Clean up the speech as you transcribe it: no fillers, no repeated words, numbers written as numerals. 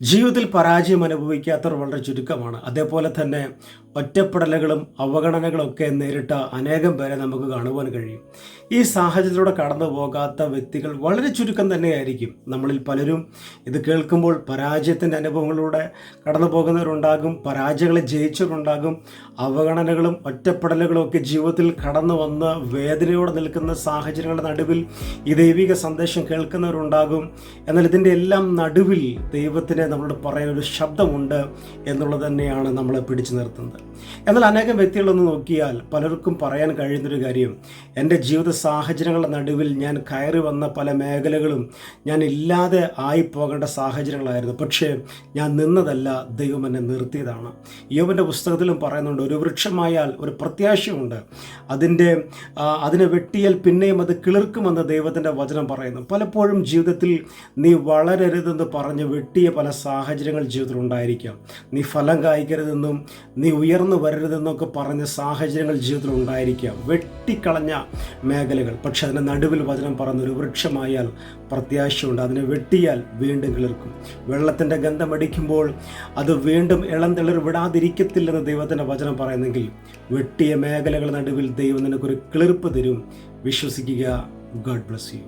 ജീവിതത്തിൽ പരാജയം അനുഭവിക്കാത്തവർ വളരെ ചുരുക്കമാണ്. അതേപോലെ തന്നെ ഒറ്റപ്പെടലുകളും അവഗണനകളും ഒക്കെ നേരിട്ട അനേകം പേരെ നമുക്ക് കാണുവാൻ കഴിയും. ഈ സാഹചര്യത്തിലൂടെ കടന്നു പോകാത്ത വ്യക്തികൾ വളരെ ചുരുക്കം തന്നെയായിരിക്കും. നമ്മളിൽ പലരും ഇത് കേൾക്കുമ്പോൾ പരാജയത്തിൻ്റെ അനുഭവങ്ങളിലൂടെ കടന്നു പോകുന്നവരുണ്ടാകും, പരാജയങ്ങളെ ജയിച്ചവരുണ്ടാകും, അവഗണനകളും ഒറ്റപ്പെടലുകളും ഒക്കെ ജീവിതത്തിൽ കടന്നു വന്ന് വേദനയോടെ നിൽക്കുന്ന സാഹചര്യങ്ങളുടെ നടുവിൽ ഈ ദൈവിക സന്ദേശം കേൾക്കുന്നവരുണ്ടാകും. എന്നാൽ ഇതിൻ്റെ എല്ലാം നടുവിൽ ദൈവത്തിന് നമ്മളോട് പറയാൻ ഒരു ശബ്ദമുണ്ട് എന്നുള്ളത് തന്നെയാണ് നമ്മളെ പിടിച്ചു നിർത്തുന്നത്. എന്നാൽ അനേകം വ്യക്തികളൊന്ന് നോക്കിയാൽ പലർക്കും പറയാൻ കഴിയുന്നൊരു കാര്യം, എൻ്റെ ജീവിത സാഹചര്യങ്ങളുടെ നടുവിൽ ഞാൻ കയറി വന്ന പല മേഖലകളും ഞാൻ ഇല്ലാതെ ആയിപ്പോകേണ്ട സാഹചര്യങ്ങളായിരുന്നു. പക്ഷേ ഞാൻ നിന്നതല്ല, ദൈവം എന്നെ നിർത്തിയതാണ്. യോബിൻ്റെ പുസ്തകത്തിലും പറയുന്നുണ്ട്, ഒരു വൃക്ഷമായാൽ ഒരു പ്രത്യാശയുണ്ട്, അതിനെ വെട്ടിയാൽ പിന്നെയും അത് കിളിർക്കുമെന്ന് ദൈവത്തിൻ്റെ വചനം പറയുന്നു. പലപ്പോഴും ജീവിതത്തിൽ നീ വളരരുതെന്ന് പറഞ്ഞ് വെട്ടിയ പല സാഹചര്യങ്ങൾ ജീവിതത്തിൽ ഉണ്ടായിരിക്കാം. നീ ഫലം കായ്ക്കരുതെന്നും നീ ഉയർന്നു വരരുതെന്നൊക്കെ പറഞ്ഞ സാഹചര്യങ്ങൾ ജീവിതത്തിൽ ഉണ്ടായിരിക്കാം, വെട്ടിക്കളഞ്ഞ മേഖലകൾ. പക്ഷെ അതിൻ്റെ നടുവിൽ വചനം പറയുന്ന, ഒരു വൃക്ഷമായാൽ പ്രത്യാശയുണ്ട്, അതിനെ വെട്ടിയാൽ വീണ്ടും കിളിർക്കും. വെള്ളത്തിൻ്റെ ഗന്ധമടിക്കുമ്പോൾ അത് വീണ്ടും ഇളം തിളിർ വിടാതിരിക്കത്തില്ലെന്ന് ദൈവത്തിൻ്റെ വചനം പറയുന്നെങ്കിൽ, വെട്ടിയ മേഖലകളുടെ നടുവിൽ ദൈവം നിനക്കൊരു കിളിർപ്പ് തരും. വിശ്വസിക്കുക. God bless you.